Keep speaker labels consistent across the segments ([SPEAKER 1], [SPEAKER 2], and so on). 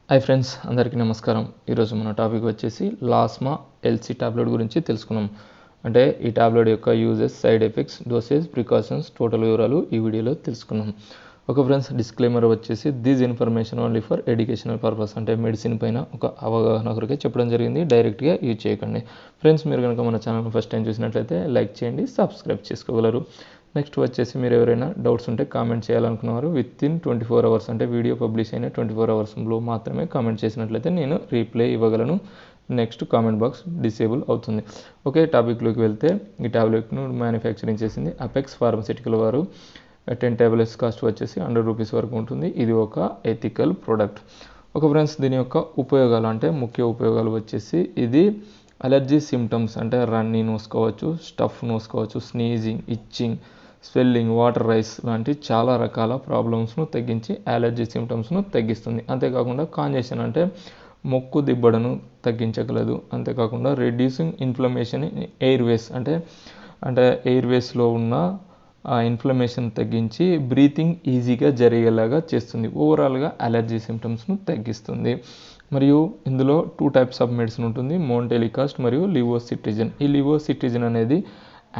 [SPEAKER 1] Hi friends, అందరికీ నమస్కారం. ఈరోజు మన టాపిక్ వచ్చేసి లాస్మా ఎల్సీ టాబ్లెట్ గురించి తెలుసుకున్నాం. అంటే ఈ టాబ్లెట్ యొక్క uses, side effects, dosage, precautions, total వివరాలు ఈ వీడియోలో తెలుసుకున్నాం. ఒక ఫ్రెండ్స్ డిస్క్లైమర్ వచ్చేసి this information only for educational purpose, అంటే మెడిసిన్ పైన ఒక అవగాహన కొరకే చెప్పడం జరిగింది. డైరెక్ట్గా యూజ్ చేయకండి. ఫ్రెండ్స్, మీరు కనుక మన ఛానల్ ఫస్ట్ టైం చూసినట్లయితే లైక్ చేయండి, సబ్స్క్రైబ్ చేసుకోగలరు. నెక్స్ట్ వచ్చేసి మీరు ఎవరైనా డౌట్స్ ఉంటే కామెంట్ చేయాలనుకున్నారు విత్ ఇన్ 24 అవర్స్, అంటే వీడియో పబ్లిష్ అయిన 24 అవర్స్లో మాత్రమే కామెంట్ చేసినట్లయితే నేను రీప్లై ఇవ్వగలను. నెక్స్ట్ కామెంట్ బాక్స్ డిసేబుల్ అవుతుంది. ఓకే, టాపిక్లోకి వెళ్తే ఈ టాబ్లెట్ను మ్యానుఫ్యాక్చరింగ్ చేసింది అపెక్స్ ఫార్మస్యూటికల్ వారు. 10 టాబ్లెట్స్ కాస్ట్ వచ్చేసి ₹100 వరకు ఉంటుంది. ఇది ఒక ఎథికల్ ప్రోడక్ట్. ఒక ఫ్రెండ్స్, దీని యొక్క ఉపయోగాలు అంటే ముఖ్య ఉపయోగాలు వచ్చేసి ఇది అలర్జీ సిమ్టమ్స్ అంటే రన్నీ నోసుకోవచ్చు, స్టఫ్ నోసుకోవచ్చు, sneezing, itching, swelling, watery eyes లాంటి చాలా రకాల ప్రాబ్లమ్స్ను తగ్గించి అలర్జీ సిమ్టమ్స్ను తగ్గిస్తుంది. అంతేకాకుండా కాంజెషన్ అంటే ముక్కు దిబ్బడను తగ్గించగలదు. అంతేకాకుండా రెడ్యూసింగ్ ఇన్ఫ్లమేషన్ ఇన్ ఎయిర్వేస్ అంటే ఎయిర్వేస్లో ఉన్న ఇన్ఫ్లమేషన్ తగ్గించి బ్రీతింగ్ ఈజీగా జరిగేలాగా చేస్తుంది. ఓవరాల్గా అలర్జీ సిమ్టమ్స్ను తగ్గిస్తుంది. మరియు ఇందులో 2 టైప్స్ ఆఫ్ మెడిసిన్ ఉంటుంది, మోంటెలికాస్ట్ మరియు లివోసిట్రిజిన్. ఈ లివోసిట్రిజిన్ అనేది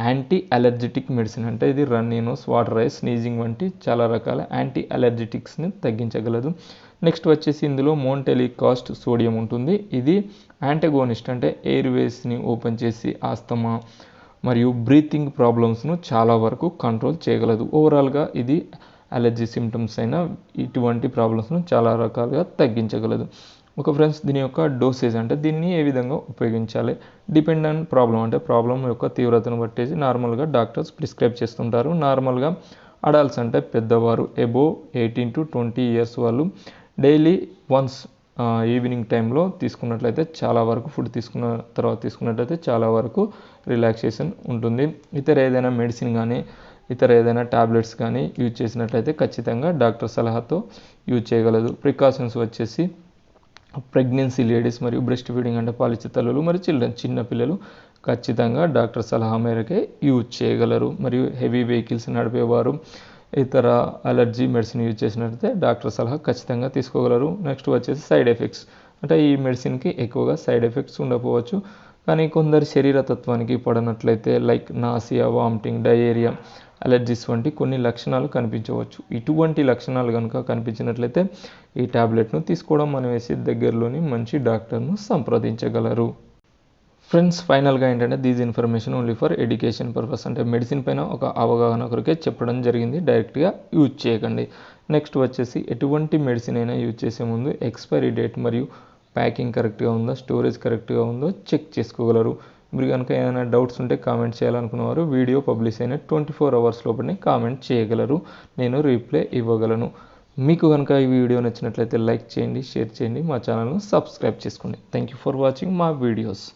[SPEAKER 1] యాంటీ అలర్జిటిక్ మెడిసిన్, అంటే ఇది runny nose, watery eyes, sneezing వంటి చాలా రకాల యాంటీ అలర్జిటిక్స్ని తగ్గించగలదు. నెక్స్ట్ వచ్చేసి ఇందులో మోంటెలికాస్ట్ సోడియం ఉంటుంది. ఇది యాంటగోనిస్ట్, అంటే ఎయిర్వేస్ని ఓపెన్ చేసి ఆస్తమా మరియు బ్రీతింగ్ ప్రాబ్లమ్స్ను చాలా వరకు కంట్రోల్ చేయగలదు. ఓవరాల్గా ఇది అలర్జీ సిమ్టమ్స్ అయిన ఇటువంటి ప్రాబ్లమ్స్ను చాలా రకాలుగా తగ్గించగలదు. ఒక ఫ్రెండ్స్, దీని యొక్క డోసేజ్ అంటే దీన్ని ఏ విధంగా ఉపయోగించాలి, డిపెండ్ ఆన్ ప్రాబ్లం, అంటే ప్రాబ్లం యొక్క తీవ్రతను బట్టేసి నార్మల్గా డాక్టర్స్ ప్రిస్క్రైబ్ చేస్తుంటారు. నార్మల్గా అడల్ట్స్ అంటే పెద్దవారు అబోవ్ 18 to 20 years వాళ్ళు డైలీ వన్స్ ఈవినింగ్ టైంలో తీసుకున్నట్లయితే చాలా వరకు, ఫుడ్ తీసుకున్న తర్వాత తీసుకున్నట్లయితే చాలా వరకు రిలాక్సేషన్ ఉంటుంది. ఇతర ఏదైనా మెడిసిన్ కానీ ఇతర ఏదైనా టాబ్లెట్స్ కానీ యూజ్ చేసినట్లయితే ఖచ్చితంగా డాక్టర్ సలహాతో యూజ్ చేయగలదు. ప్రికాషన్స్ వచ్చేసి ప్రెగ్నెన్సీ లేడీస్ మరియు బ్రెస్ట్ ఫీడింగ్ అంటే పాలిచ్చే తల్లులు మరియు చిన్న పిల్లలు ఖచ్చితంగా డాక్టర్ సలహా మేరకే యూజ్ చేయగలరు. మరియు హెవీ వెహికల్స్ నడిపేవారు ఇతర అలర్జీ మెడిసిన్ యూజ్ చేసినట్లయితే డాక్టర్ సలహా ఖచ్చితంగా తీసుకోగలరు. నెక్స్ట్ వచ్చేసి సైడ్ ఎఫెక్ట్స్, అంటే ఈ మెడిసిన్కి ఎక్కువగా సైడ్ ఎఫెక్ట్స్ ఉండకపోవచ్చు, కానీ కొందరి శరీరతత్వానికి పడినట్లయితే like nausea, vomiting, diarrhoea, allergies వంటి కొన్ని లక్షణాలు కనిపించవచ్చు. ఇటువంటి లక్షణాలు కనుక కనిపించినట్లయితే ఈ టాబ్లెట్ను తీసుకోవడం మానేసి దగ్గరలోని మంచి డాక్టర్ను సంప్రదించగలరు. ఫ్రెండ్స్, ఫైనల్గా ఏంటంటే these information only for education purpose, అంటే మెడిసిన్ పైన ఒక అవగాహన కొరకే చెప్పడం జరిగింది. డైరెక్ట్గా యూజ్ చేయకండి. నెక్స్ట్ వచ్చేసి ఎటువంటి మెడిసిన్ అయినా యూజ్ చేసే ముందు ఎక్స్పైరీ డేట్ మరియు ప్యాకింగ్ కరెక్ట్గా ఉందో, స్టోరేజ్ కరెక్ట్గా ఉందో చెక్ చేసుకోగలరు. మీరు కనుక ఏదైనా డౌట్స్ ఉంటే కామెంట్ చేయాలనుకున్నవారు వీడియో పబ్లిష్ అయిన 24 hours లోపలనే కామెంట్ చేయగలరు. నేను రీప్లై ఇవ్వగలను. మీకు కనుక ఈ వీడియో నచ్చినట్లయితే లైక్ చేయండి, షేర్ చేయండి, మా ఛానల్ను సబ్స్క్రైబ్ చేసుకోండి. థ్యాంక్ యూ ఫర్ వాచింగ్ మా వీడియోస్.